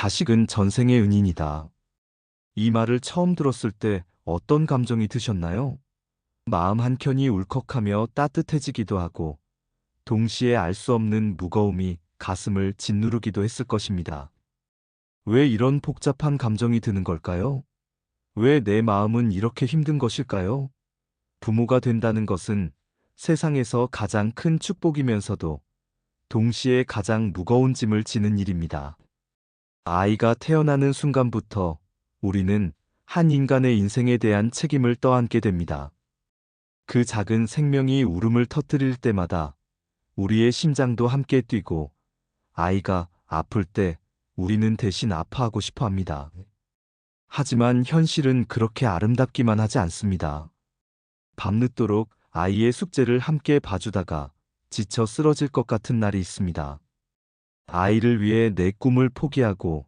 자식은 전생의 은인이다. 이 말을 처음 들었을 때 어떤 감정이 드셨나요? 마음 한켠이 울컥하며 따뜻해지기도 하고 동시에 알 수 없는 무거움이 가슴을 짓누르기도 했을 것입니다. 왜 이런 복잡한 감정이 드는 걸까요? 왜 내 마음은 이렇게 힘든 것일까요? 부모가 된다는 것은 세상에서 가장 큰 축복이면서도 동시에 가장 무거운 짐을 지는 일입니다. 아이가 태어나는 순간부터 우리는 한 인간의 인생에 대한 책임을 떠안게 됩니다. 그 작은 생명이 울음을 터뜨릴 때마다 우리의 심장도 함께 뛰고 아이가 아플 때 우리는 대신 아파하고 싶어 합니다. 하지만 현실은 그렇게 아름답기만 하지 않습니다. 밤늦도록 아이의 숙제를 함께 봐주다가 지쳐 쓰러질 것 같은 날이 있습니다. 아이를 위해 내 꿈을 포기하고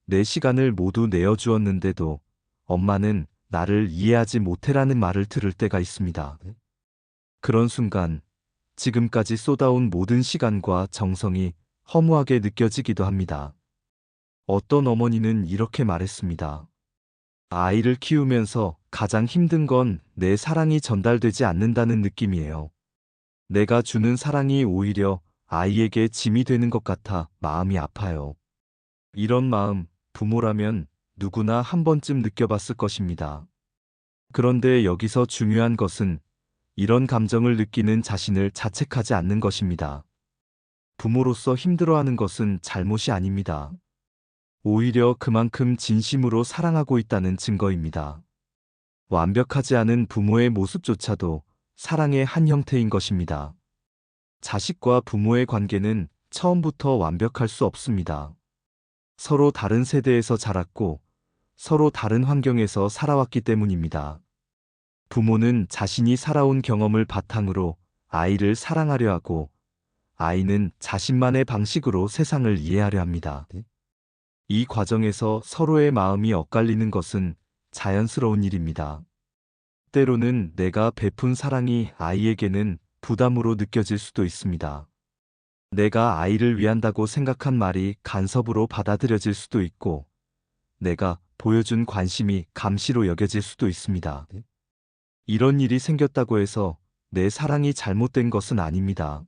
내 시간을 모두 내어주었는데도 엄마는 나를 이해하지 못해라는 말을 들을 때가 있습니다. 그런 순간 지금까지 쏟아온 모든 시간과 정성이 허무하게 느껴지기도 합니다. 어떤 어머니는 이렇게 말했습니다. 아이를 키우면서 가장 힘든 건 내 사랑이 전달되지 않는다는 느낌이에요. 내가 주는 사랑이 오히려 아이에게 짐이 되는 것 같아 마음이 아파요. 이런 마음, 부모라면 누구나 한 번쯤 느껴봤을 것입니다. 그런데 여기서 중요한 것은 이런 감정을 느끼는 자신을 자책하지 않는 것입니다. 부모로서 힘들어하는 것은 잘못이 아닙니다. 오히려 그만큼 진심으로 사랑하고 있다는 증거입니다. 완벽하지 않은 부모의 모습조차도 사랑의 한 형태인 것입니다. 자식과 부모의 관계는 처음부터 완벽할 수 없습니다. 서로 다른 세대에서 자랐고 서로 다른 환경에서 살아왔기 때문입니다. 부모는 자신이 살아온 경험을 바탕으로 아이를 사랑하려 하고 아이는 자신만의 방식으로 세상을 이해하려 합니다. 이 과정에서 서로의 마음이 엇갈리는 것은 자연스러운 일입니다. 때로는 내가 베푼 사랑이 아이에게는 부담으로 느껴질 수도 있습니다. 내가 아이를 위한다고 생각한 말이 간섭으로 받아들여질 수도 있고, 내가 보여준 관심이 감시로 여겨질 수도 있습니다. 이런 일이 생겼다고 해서 내 사랑이 잘못된 것은 아닙니다.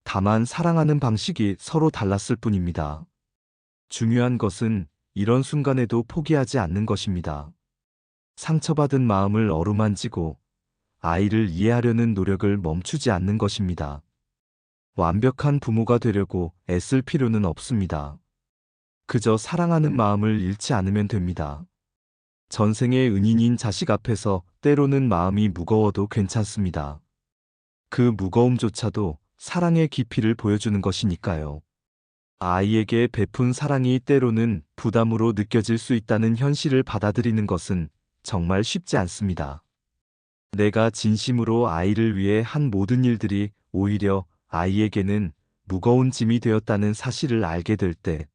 다만 사랑하는 방식이 서로 달랐을 뿐입니다. 중요한 것은 이런 순간에도 포기하지 않는 것입니다. 상처받은 마음을 어루만지고 아이를 이해하려는 노력을 멈추지 않는 것입니다. 완벽한 부모가 되려고 애쓸 필요는 없습니다. 그저 사랑하는 마음을 잃지 않으면 됩니다. 전생의 은인인 자식 앞에서 때로는 마음이 무거워도 괜찮습니다. 그 무거움조차도 사랑의 깊이를 보여주는 것이니까요. 아이에게 베푼 사랑이 때로는 부담으로 느껴질 수 있다는 현실을 받아들이는 것은 정말 쉽지 않습니다. 내가 진심으로 아이를 위해 한 모든 일들이 오히려 아이에게는 무거운 짐이 되었다는 사실을 알게 될 때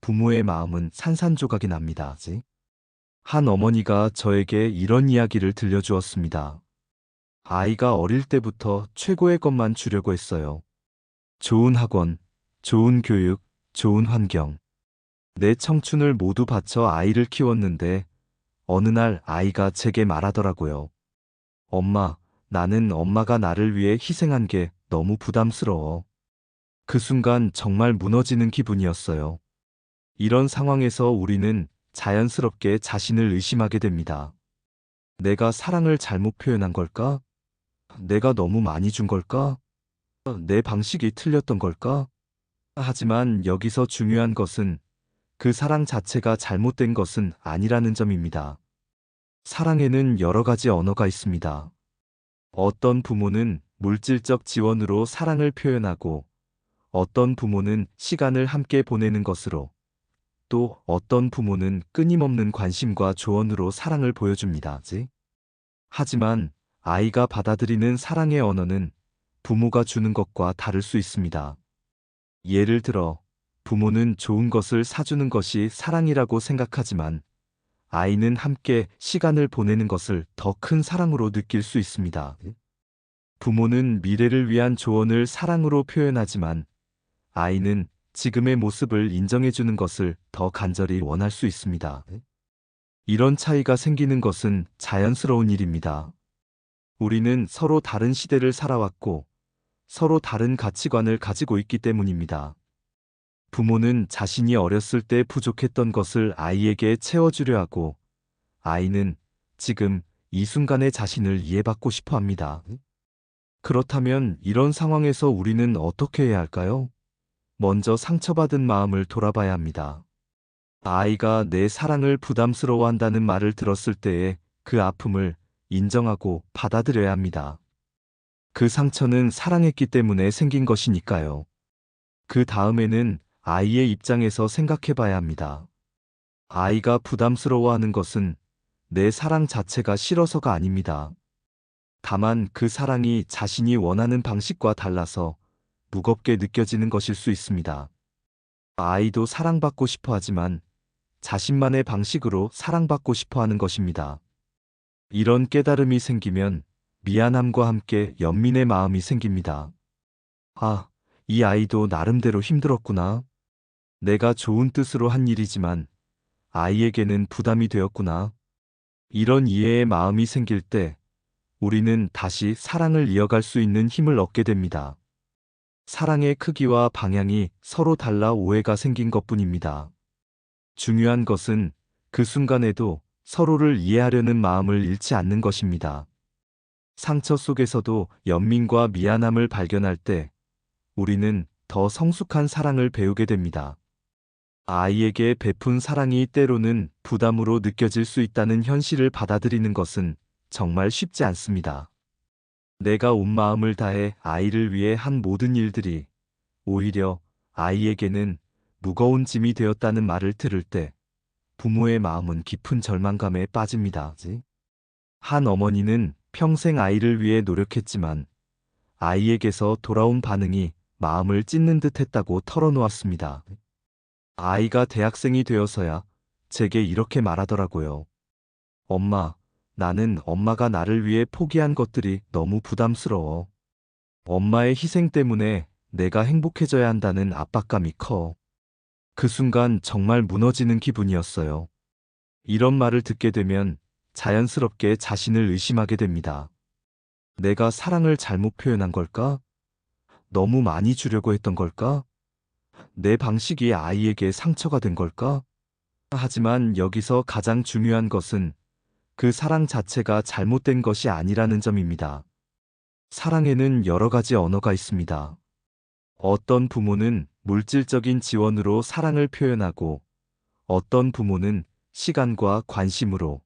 부모의 마음은 산산조각이 납니다. 한 어머니가 저에게 이런 이야기를 들려주었습니다. 아이가 어릴 때부터 최고의 것만 주려고 했어요. 좋은 학원, 좋은 교육, 좋은 환경. 내 청춘을 모두 바쳐 아이를 키웠는데 어느 날 아이가 제게 말하더라고요. 엄마, 나는 엄마가 나를 위해 희생한 게 너무 부담스러워. 그 순간 정말 무너지는 기분이었어요. 이런 상황에서 우리는 자연스럽게 자신을 의심하게 됩니다. 내가 사랑을 잘못 표현한 걸까? 내가 너무 많이 준 걸까? 내 방식이 틀렸던 걸까? 하지만 여기서 중요한 것은 그 사랑 자체가 잘못된 것은 아니라는 점입니다. 사랑에는 여러 가지 언어가 있습니다. 어떤 부모는 물질적 지원으로 사랑을 표현하고 어떤 부모는 시간을 함께 보내는 것으로 또 어떤 부모는 끊임없는 관심과 조언으로 사랑을 보여줍니다. 하지만 아이가 받아들이는 사랑의 언어는 부모가 주는 것과 다를 수 있습니다. 예를 들어 부모는 좋은 것을 사주는 것이 사랑이라고 생각하지만 아이는 함께 시간을 보내는 것을 더 큰 사랑으로 느낄 수 있습니다. 부모는 미래를 위한 조언을 사랑으로 표현하지만 아이는 지금의 모습을 인정해주는 것을 더 간절히 원할 수 있습니다. 이런 차이가 생기는 것은 자연스러운 일입니다. 우리는 서로 다른 시대를 살아왔고 서로 다른 가치관을 가지고 있기 때문입니다. 부모는 자신이 어렸을 때 부족했던 것을 아이에게 채워주려 하고 아이는 지금 이 순간의 자신을 이해받고 싶어 합니다. 그렇다면 이런 상황에서 우리는 어떻게 해야 할까요? 먼저 상처받은 마음을 돌아봐야 합니다. 아이가 내 사랑을 부담스러워한다는 말을 들었을 때에 그 아픔을 인정하고 받아들여야 합니다. 그 상처는 사랑했기 때문에 생긴 것이니까요. 그 다음에는 아이의 입장에서 생각해 봐야 합니다. 아이가 부담스러워하는 것은 내 사랑 자체가 싫어서가 아닙니다. 다만 그 사랑이 자신이 원하는 방식과 달라서 무겁게 느껴지는 것일 수 있습니다. 아이도 사랑받고 싶어 하지만 자신만의 방식으로 사랑받고 싶어 하는 것입니다. 이런 깨달음이 생기면 미안함과 함께 연민의 마음이 생깁니다. 아, 이 아이도 나름대로 힘들었구나. 내가 좋은 뜻으로 한 일이지만 아이에게는 부담이 되었구나. 이런 이해의 마음이 생길 때 우리는 다시 사랑을 이어갈 수 있는 힘을 얻게 됩니다. 사랑의 크기와 방향이 서로 달라 오해가 생긴 것뿐입니다. 중요한 것은 그 순간에도 서로를 이해하려는 마음을 잃지 않는 것입니다. 상처 속에서도 연민과 미안함을 발견할 때 우리는 더 성숙한 사랑을 배우게 됩니다. 아이에게 베푼 사랑이 때로는 부담으로 느껴질 수 있다는 현실을 받아들이는 것은 정말 쉽지 않습니다. 내가 온 마음을 다해 아이를 위해 한 모든 일들이 오히려 아이에게는 무거운 짐이 되었다는 말을 들을 때 부모의 마음은 깊은 절망감에 빠집니다. 한 어머니는 평생 아이를 위해 노력했지만 아이에게서 돌아온 반응이 마음을 찢는 듯 했다고 털어놓았습니다. 아이가 대학생이 되어서야 제게 이렇게 말하더라고요. 엄마, 나는 엄마가 나를 위해 포기한 것들이 너무 부담스러워. 엄마의 희생 때문에 내가 행복해져야 한다는 압박감이 커. 그 순간 정말 무너지는 기분이었어요. 이런 말을 듣게 되면 자연스럽게 자신을 의심하게 됩니다. 내가 사랑을 잘못 표현한 걸까? 너무 많이 주려고 했던 걸까? 내 방식이 아이에게 상처가 된 걸까? 하지만 여기서 가장 중요한 것은 그 사랑 자체가 잘못된 것이 아니라는 점입니다. 사랑에는 여러 가지 언어가 있습니다. 어떤 부모는 물질적인 지원으로 사랑을 표현하고 어떤 부모는 시간과 관심으로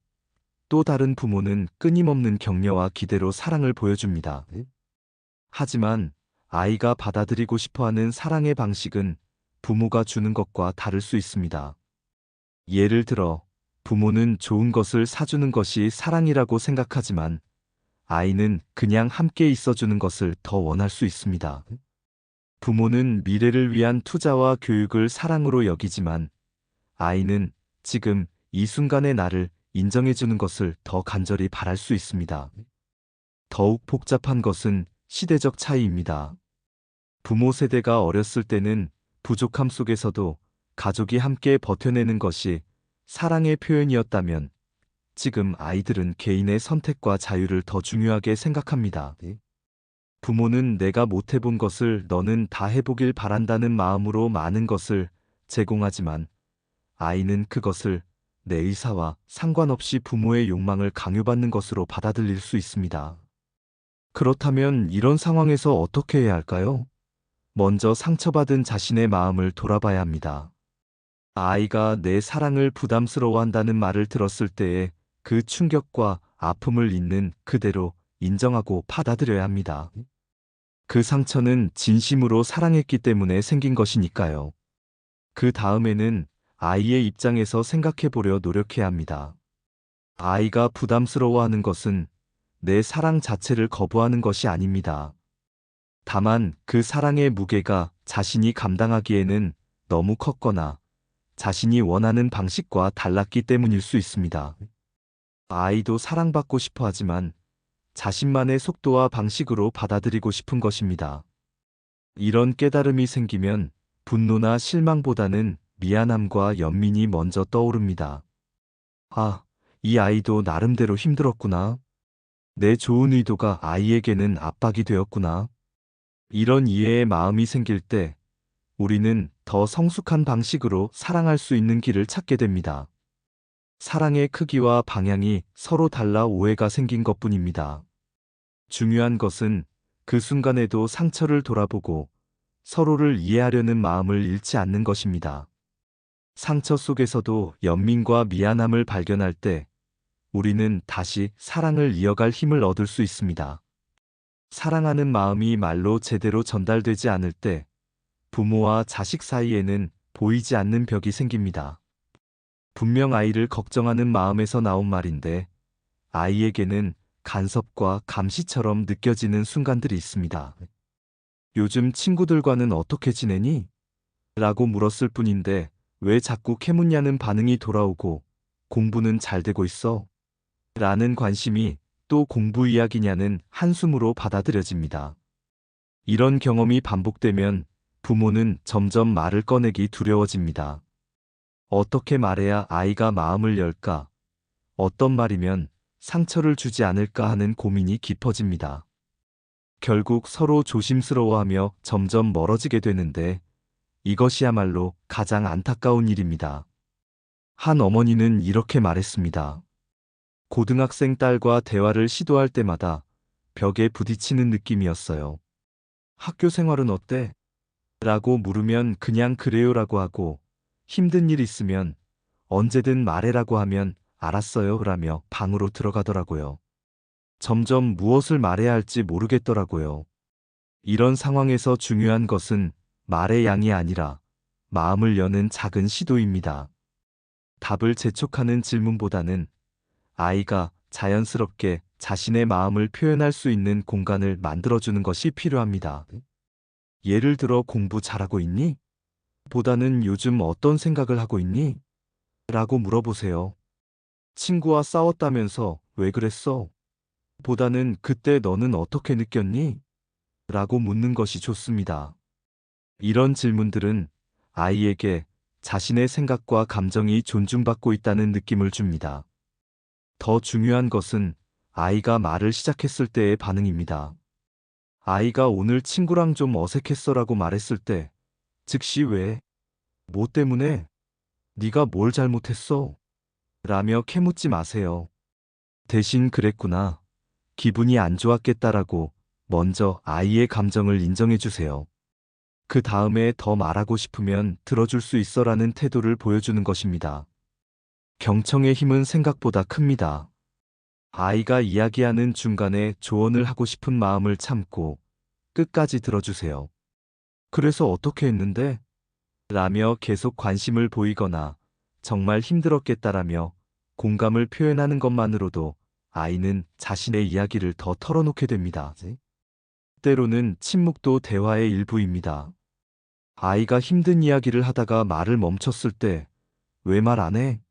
또 다른 부모는 끊임없는 격려와 기대로 사랑을 보여줍니다. 하지만 아이가 받아들이고 싶어하는 사랑의 방식은 부모가 주는 것과 다를 수 있습니다. 예를 들어 부모는 좋은 것을 사주는 것이 사랑이라고 생각하지만 아이는 그냥 함께 있어주는 것을 더 원할 수 있습니다. 부모는 미래를 위한 투자와 교육을 사랑으로 여기지만 아이는 지금 이 순간의 나를 인정해주는 것을 더 간절히 바랄 수 있습니다. 더욱 복잡한 것은 시대적 차이입니다. 부모 세대가 어렸을 때는 부족함 속에서도 가족이 함께 버텨내는 것이 사랑의 표현이었다면 지금 아이들은 개인의 선택과 자유를 더 중요하게 생각합니다. 부모는 내가 못해본 것을 너는 다 해보길 바란다는 마음으로 많은 것을 제공하지만 아이는 그것을 내 의사와 상관없이 부모의 욕망을 강요받는 것으로 받아들일 수 있습니다. 그렇다면 이런 상황에서 어떻게 해야 할까요? 먼저 상처받은 자신의 마음을 돌아봐야 합니다. 아이가 내 사랑을 부담스러워한다는 말을 들었을 때에 그 충격과 아픔을 있는 그대로 인정하고 받아들여야 합니다. 그 상처는 진심으로 사랑했기 때문에 생긴 것이니까요. 그 다음에는 아이의 입장에서 생각해 보려 노력해야 합니다. 아이가 부담스러워하는 것은 내 사랑 자체를 거부하는 것이 아닙니다. 다만 그 사랑의 무게가 자신이 감당하기에는 너무 컸거나 자신이 원하는 방식과 달랐기 때문일 수 있습니다. 아이도 사랑받고 싶어 하지만 자신만의 속도와 방식으로 받아들이고 싶은 것입니다. 이런 깨달음이 생기면 분노나 실망보다는 미안함과 연민이 먼저 떠오릅니다. 아, 이 아이도 나름대로 힘들었구나. 내 좋은 의도가 아이에게는 압박이 되었구나. 이런 이해의 마음이 생길 때 우리는 더 성숙한 방식으로 사랑할 수 있는 길을 찾게 됩니다. 사랑의 크기와 방향이 서로 달라 오해가 생긴 것뿐입니다. 중요한 것은 그 순간에도 상처를 돌아보고 서로를 이해하려는 마음을 잃지 않는 것입니다. 상처 속에서도 연민과 미안함을 발견할 때 우리는 다시 사랑을 이어갈 힘을 얻을 수 있습니다. 사랑하는 마음이 말로 제대로 전달되지 않을 때 부모와 자식 사이에는 보이지 않는 벽이 생깁니다. 분명 아이를 걱정하는 마음에서 나온 말인데 아이에게는 간섭과 감시처럼 느껴지는 순간들이 있습니다. 요즘 친구들과는 어떻게 지내니? 라고 물었을 뿐인데 왜 자꾸 캐묻냐는 반응이 돌아오고 공부는 잘 되고 있어? 라는 관심이 또 공부 이야기냐는 한숨으로 받아들여집니다. 이런 경험이 반복되면 부모는 점점 말을 꺼내기 두려워집니다. 어떻게 말해야 아이가 마음을 열까? 어떤 말이면 상처를 주지 않을까 하는 고민이 깊어집니다. 결국 서로 조심스러워하며 점점 멀어지게 되는데 이것이야말로 가장 안타까운 일입니다. 한 어머니는 이렇게 말했습니다. 고등학생 딸과 대화를 시도할 때마다 벽에 부딪히는 느낌이었어요. 학교 생활은 어때? 라고 물으면 그냥 그래요라고 하고 힘든 일 있으면 언제든 말해라고 하면 알았어요 라며 방으로 들어가더라고요. 점점 무엇을 말해야 할지 모르겠더라고요. 이런 상황에서 중요한 것은 말의 양이 아니라 마음을 여는 작은 시도입니다. 답을 재촉하는 질문보다는 아이가 자연스럽게 자신의 마음을 표현할 수 있는 공간을 만들어주는 것이 필요합니다. 예를 들어 공부 잘하고 있니? 보다는 요즘 어떤 생각을 하고 있니? 라고 물어보세요. 친구와 싸웠다면서 왜 그랬어? 보다는 그때 너는 어떻게 느꼈니? 라고 묻는 것이 좋습니다. 이런 질문들은 아이에게 자신의 생각과 감정이 존중받고 있다는 느낌을 줍니다. 더 중요한 것은 아이가 말을 시작했을 때의 반응입니다. 아이가 오늘 친구랑 좀 어색했어라고 말했을 때 즉시 왜? 뭐 때문에? 네가 뭘 잘못했어? 라며 캐묻지 마세요. 대신 그랬구나. 기분이 안 좋았겠다라고 먼저 아이의 감정을 인정해 주세요. 그 다음에 더 말하고 싶으면 들어줄 수 있어라는 태도를 보여주는 것입니다. 경청의 힘은 생각보다 큽니다. 아이가 이야기하는 중간에 조언을 하고 싶은 마음을 참고 끝까지 들어주세요. 그래서 어떻게 했는데? 라며 계속 관심을 보이거나 정말 힘들었겠다라며 공감을 표현하는 것만으로도 아이는 자신의 이야기를 더 털어놓게 됩니다. 때로는 침묵도 대화의 일부입니다. 아이가 힘든 이야기를 하다가 말을 멈췄을 때 왜 말 안 해?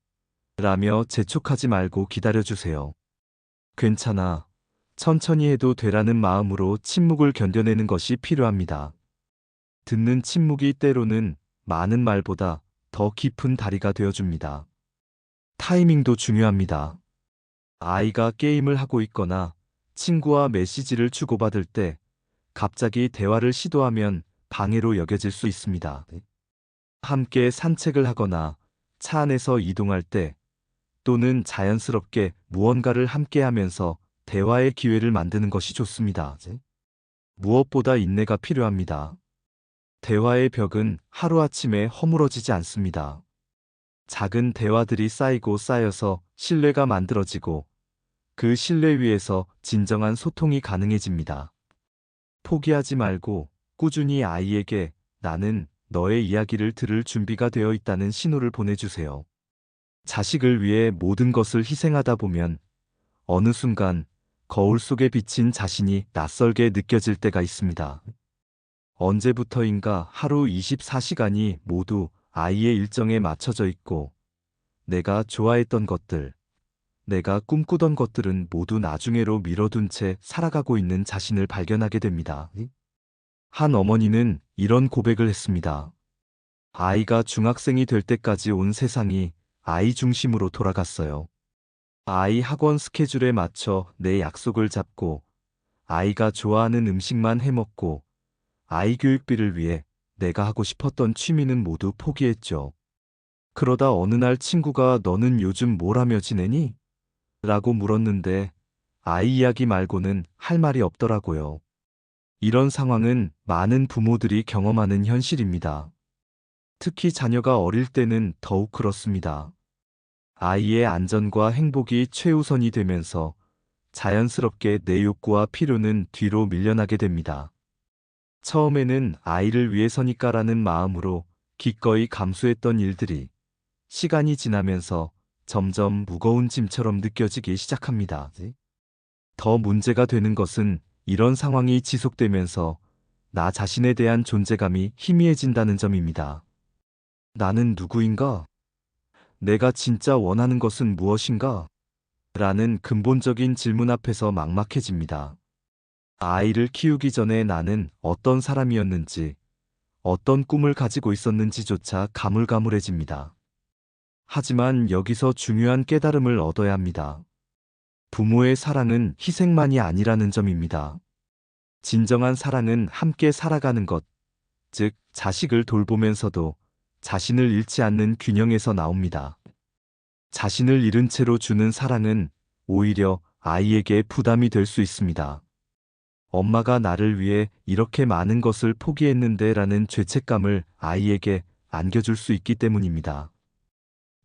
라며 재촉하지 말고 기다려주세요. 괜찮아. 천천히 해도 되라는 마음으로 침묵을 견뎌내는 것이 필요합니다. 듣는 침묵이 때로는 많은 말보다 더 깊은 다리가 되어줍니다. 타이밍도 중요합니다. 아이가 게임을 하고 있거나 친구와 메시지를 주고받을 때 갑자기 대화를 시도하면 방해로 여겨질 수 있습니다. 함께 산책을 하거나 차 안에서 이동할 때 또는 자연스럽게 무언가를 함께 하면서 대화의 기회를 만드는 것이 좋습니다. 무엇보다 인내가 필요합니다. 대화의 벽은 하루아침에 허물어지지 않습니다. 작은 대화들이 쌓이고 쌓여서 신뢰가 만들어지고 그 신뢰 위에서 진정한 소통이 가능해집니다. 포기하지 말고 꾸준히 아이에게 나는 너의 이야기를 들을 준비가 되어 있다는 신호를 보내주세요. 자식을 위해 모든 것을 희생하다 보면 어느 순간 거울 속에 비친 자신이 낯설게 느껴질 때가 있습니다. 언제부터인가 하루 24시간이 모두 아이의 일정에 맞춰져 있고 내가 좋아했던 것들, 내가 꿈꾸던 것들은 모두 나중에로 미뤄둔 채 살아가고 있는 자신을 발견하게 됩니다. 한 어머니는 이런 고백을 했습니다. 아이가 중학생이 될 때까지 온 세상이 아이 중심으로 돌아갔어요. 아이 학원 스케줄에 맞춰 내 약속을 잡고 아이가 좋아하는 음식만 해먹고 아이 교육비를 위해 내가 하고 싶었던 취미는 모두 포기했죠. 그러다 어느 날 친구가 너는 요즘 뭘 하며 지내니? 라고 물었는데 아이 이야기 말고는 할 말이 없더라고요. 이런 상황은 많은 부모들이 경험하는 현실입니다. 특히 자녀가 어릴 때는 더욱 그렇습니다. 아이의 안전과 행복이 최우선이 되면서 자연스럽게 내 욕구와 필요는 뒤로 밀려나게 됩니다. 처음에는 아이를 위해서니까라는 마음으로 기꺼이 감수했던 일들이 시간이 지나면서 점점 무거운 짐처럼 느껴지기 시작합니다. 더 문제가 되는 것은 이런 상황이 지속되면서 나 자신에 대한 존재감이 희미해진다는 점입니다. 나는 누구인가? 내가 진짜 원하는 것은 무엇인가? 라는 근본적인 질문 앞에서 막막해집니다. 아이를 키우기 전에 나는 어떤 사람이었는지, 어떤 꿈을 가지고 있었는지조차 가물가물해집니다. 하지만 여기서 중요한 깨달음을 얻어야 합니다. 부모의 사랑은 희생만이 아니라는 점입니다. 진정한 사랑은 함께 살아가는 것, 즉, 자식을 돌보면서도 자신을 잃지 않는 균형에서 나옵니다. 자신을 잃은 채로 주는 사랑은 오히려 아이에게 부담이 될 수 있습니다. 엄마가 나를 위해 이렇게 많은 것을 포기했는데 라는 죄책감을 아이에게 안겨줄 수 있기 때문입니다.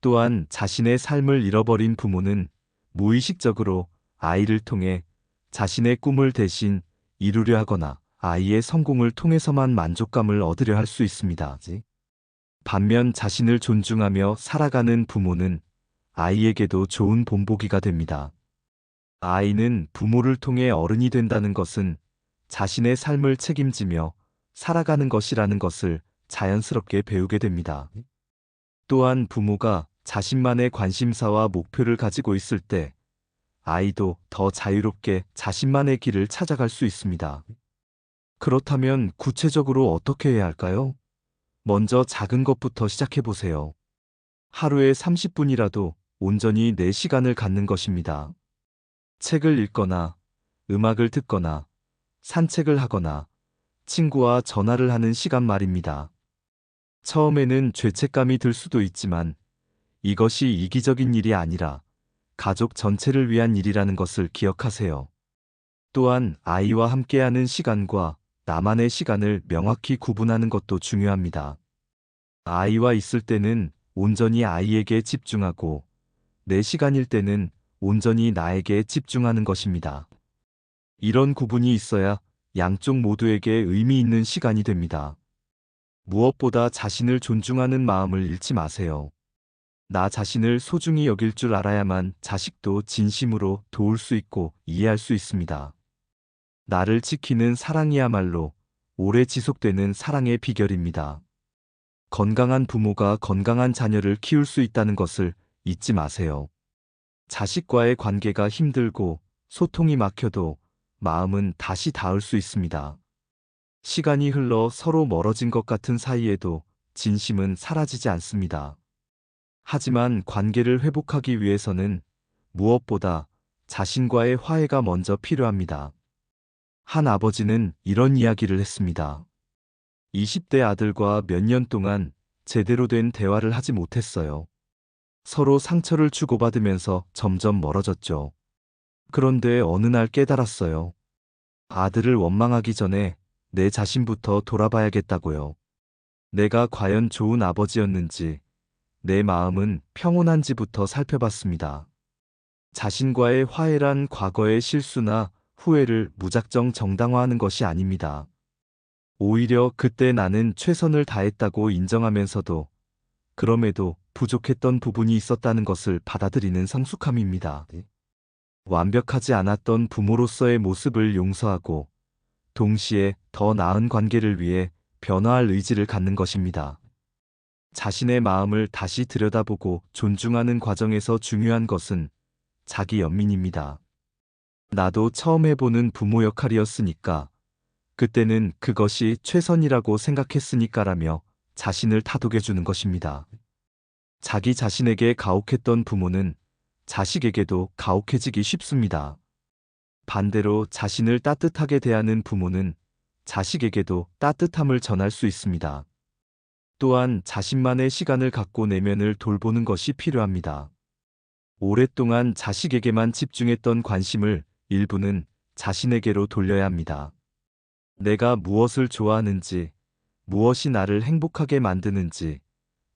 또한 자신의 삶을 잃어버린 부모는 무의식적으로 아이를 통해 자신의 꿈을 대신 이루려 하거나 아이의 성공을 통해서만 만족감을 얻으려 할 수 있습니다. 반면 자신을 존중하며 살아가는 부모는 아이에게도 좋은 본보기가 됩니다. 아이는 부모를 통해 어른이 된다는 것은 자신의 삶을 책임지며 살아가는 것이라는 것을 자연스럽게 배우게 됩니다. 또한 부모가 자신만의 관심사와 목표를 가지고 있을 때 아이도 더 자유롭게 자신만의 길을 찾아갈 수 있습니다. 그렇다면 구체적으로 어떻게 해야 할까요? 먼저 작은 것부터 시작해 보세요. 하루에 30분이라도 온전히 내 시간을 갖는 것입니다. 책을 읽거나, 음악을 듣거나, 산책을 하거나, 친구와 전화를 하는 시간 말입니다. 처음에는 죄책감이 들 수도 있지만 이것이 이기적인 일이 아니라 가족 전체를 위한 일이라는 것을 기억하세요. 또한 아이와 함께하는 시간과 나만의 시간을 명확히 구분하는 것도 중요합니다. 아이와 있을 때는 온전히 아이에게 집중하고 내 시간일 때는 온전히 나에게 집중하는 것입니다. 이런 구분이 있어야 양쪽 모두에게 의미 있는 시간이 됩니다. 무엇보다 자신을 존중하는 마음을 잃지 마세요. 나 자신을 소중히 여길 줄 알아야만 자식도 진심으로 도울 수 있고 이해할 수 있습니다. 나를 지키는 사랑이야말로 오래 지속되는 사랑의 비결입니다. 건강한 부모가 건강한 자녀를 키울 수 있다는 것을 잊지 마세요. 자식과의 관계가 힘들고 소통이 막혀도 마음은 다시 닿을 수 있습니다. 시간이 흘러 서로 멀어진 것 같은 사이에도 진심은 사라지지 않습니다. 하지만 관계를 회복하기 위해서는 무엇보다 자신과의 화해가 먼저 필요합니다. 한 아버지는 이런 이야기를 했습니다. 20대 아들과 몇 년 동안 제대로 된 대화를 하지 못했어요. 서로 상처를 주고받으면서 점점 멀어졌죠. 그런데 어느 날 깨달았어요. 아들을 원망하기 전에 내 자신부터 돌아봐야겠다고요. 내가 과연 좋은 아버지였는지, 내 마음은 평온한지부터 살펴봤습니다. 자신과의 화해란 과거의 실수나 후회를 무작정 정당화하는 것이 아닙니다. 오히려 그때 나는 최선을 다했다고 인정하면서도 그럼에도 부족했던 부분이 있었다는 것을 받아들이는 성숙함입니다. 완벽하지 않았던 부모로서의 모습을 용서하고 동시에 더 나은 관계를 위해 변화할 의지를 갖는 것입니다. 자신의 마음을 다시 들여다보고 존중하는 과정에서 중요한 것은 자기 연민입니다. 나도 처음 해보는 부모 역할이었으니까, 그때는 그것이 최선이라고 생각했으니까라며 자신을 다독여주는 것입니다. 자기 자신에게 가혹했던 부모는 자식에게도 가혹해지기 쉽습니다. 반대로 자신을 따뜻하게 대하는 부모는 자식에게도 따뜻함을 전할 수 있습니다. 또한 자신만의 시간을 갖고 내면을 돌보는 것이 필요합니다. 오랫동안 자식에게만 집중했던 관심을 일부는 자신에게로 돌려야 합니다. 내가 무엇을 좋아하는지, 무엇이 나를 행복하게 만드는지,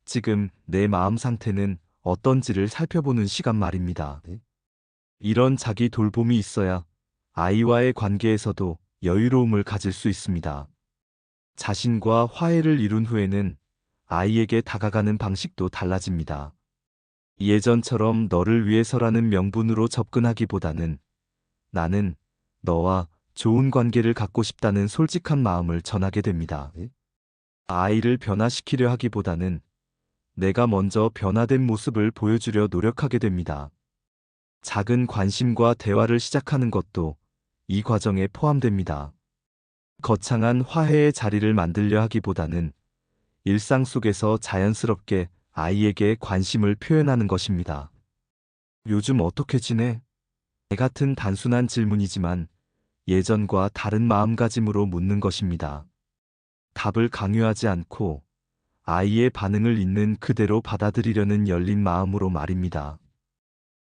지금 내 마음 상태는 어떤지를 살펴보는 시간 말입니다. 이런 자기 돌봄이 있어야 아이와의 관계에서도 여유로움을 가질 수 있습니다. 자신과 화해를 이룬 후에는 아이에게 다가가는 방식도 달라집니다. 예전처럼 너를 위해서라는 명분으로 접근하기보다는 나는 너와 좋은 관계를 갖고 싶다는 솔직한 마음을 전하게 됩니다. 아이를 변화시키려 하기보다는 내가 먼저 변화된 모습을 보여주려 노력하게 됩니다. 작은 관심과 대화를 시작하는 것도 이 과정에 포함됩니다. 거창한 화해의 자리를 만들려 하기보다는 일상 속에서 자연스럽게 아이에게 관심을 표현하는 것입니다. 요즘 어떻게 지내? 같은 단순한 질문이지만 예전과 다른 마음가짐으로 묻는 것입니다. 답을 강요하지 않고 아이의 반응을 있는 그대로 받아들이려는 열린 마음으로 말입니다.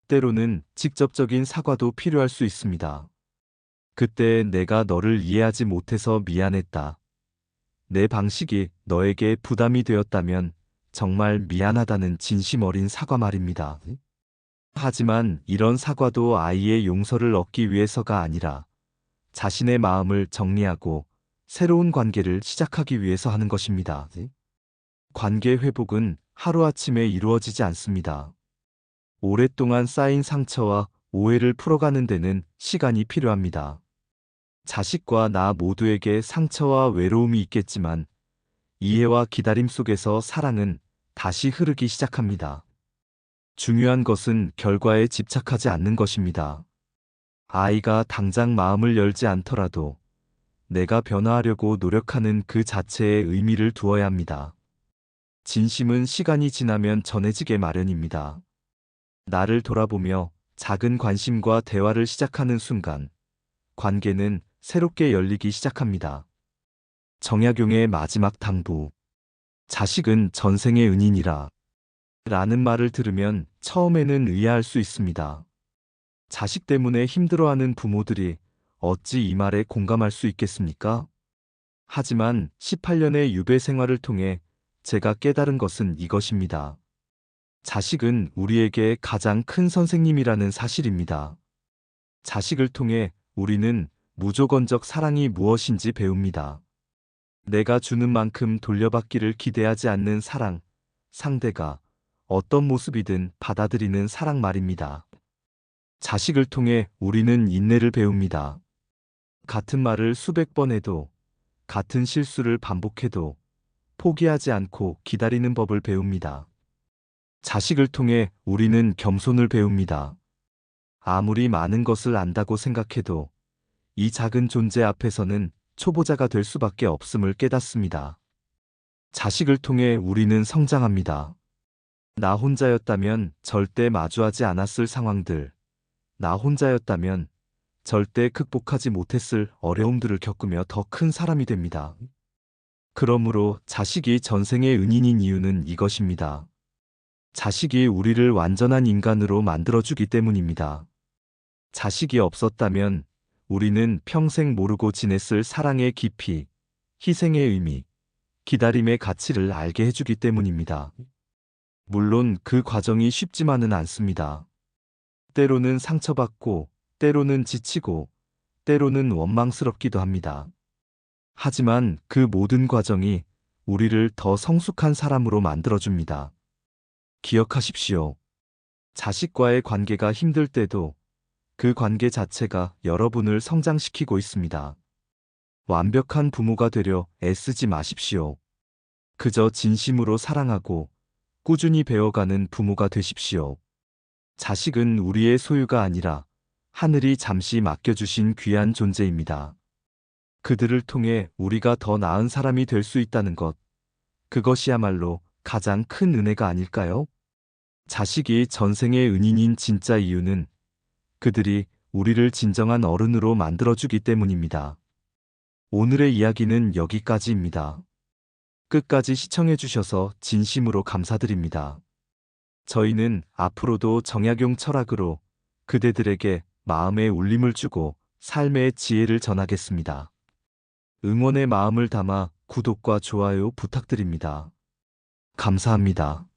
때로는 직접적인 사과도 필요할 수 있습니다. 그때 내가 너를 이해하지 못해서 미안했다. 내 방식이 너에게 부담이 되었다면 정말 미안하다는 진심 어린 사과 말입니다. 하지만 이런 사과도 아이의 용서를 얻기 위해서가 아니라 자신의 마음을 정리하고 새로운 관계를 시작하기 위해서 하는 것입니다. 관계 회복은 하루아침에 이루어지지 않습니다. 오랫동안 쌓인 상처와 오해를 풀어가는 데는 시간이 필요합니다. 자식과 나 모두에게 상처와 외로움이 있겠지만 이해와 기다림 속에서 사랑은 다시 흐르기 시작합니다. 중요한 것은 결과에 집착하지 않는 것입니다. 아이가 당장 마음을 열지 않더라도 내가 변화하려고 노력하는 그 자체에 의미를 두어야 합니다. 진심은 시간이 지나면 전해지게 마련입니다. 나를 돌아보며 작은 관심과 대화를 시작하는 순간 관계는 새롭게 열리기 시작합니다. 정약용의 마지막 당부. 자식은 전생의 은인이라 라는 말을 들으면 처음에는 의아할 수 있습니다. 자식 때문에 힘들어하는 부모들이 어찌 이 말에 공감할 수 있겠습니까? 하지만 18년의 유배 생활을 통해 제가 깨달은 것은 이것입니다. 자식은 우리에게 가장 큰 선생님이라는 사실입니다. 자식을 통해 우리는 무조건적 사랑이 무엇인지 배웁니다. 내가 주는 만큼 돌려받기를 기대하지 않는 사랑, 상대가 어떤 모습이든 받아들이는 사랑 말입니다. 자식을 통해 우리는 인내를 배웁니다. 같은 말을 수백 번 해도, 같은 실수를 반복해도 포기하지 않고 기다리는 법을 배웁니다. 자식을 통해 우리는 겸손을 배웁니다. 아무리 많은 것을 안다고 생각해도 이 작은 존재 앞에서는 초보자가 될 수밖에 없음을 깨닫습니다. 자식을 통해 우리는 성장합니다. 나 혼자였다면 절대 마주하지 않았을 상황들, 나 혼자였다면 절대 극복하지 못했을 어려움들을 겪으며 더 큰 사람이 됩니다. 그러므로 자식이 전생의 은인인 이유는 이것입니다. 자식이 우리를 완전한 인간으로 만들어주기 때문입니다. 자식이 없었다면 우리는 평생 모르고 지냈을 사랑의 깊이, 희생의 의미, 기다림의 가치를 알게 해주기 때문입니다. 물론 그 과정이 쉽지만은 않습니다. 때로는 상처받고, 때로는 지치고, 때로는 원망스럽기도 합니다. 하지만 그 모든 과정이 우리를 더 성숙한 사람으로 만들어줍니다. 기억하십시오. 자식과의 관계가 힘들 때도 그 관계 자체가 여러분을 성장시키고 있습니다. 완벽한 부모가 되려 애쓰지 마십시오. 그저 진심으로 사랑하고 꾸준히 배워가는 부모가 되십시오. 자식은 우리의 소유가 아니라 하늘이 잠시 맡겨주신 귀한 존재입니다. 그들을 통해 우리가 더 나은 사람이 될 수 있다는 것, 그것이야말로 가장 큰 은혜가 아닐까요? 자식이 전생의 은인인 진짜 이유는 그들이 우리를 진정한 어른으로 만들어주기 때문입니다. 오늘의 이야기는 여기까지입니다. 끝까지 시청해주셔서 진심으로 감사드립니다. 저희는 앞으로도 정약용 철학으로 그대들에게 마음의 울림을 주고 삶의 지혜를 전하겠습니다. 응원의 마음을 담아 구독과 좋아요 부탁드립니다. 감사합니다.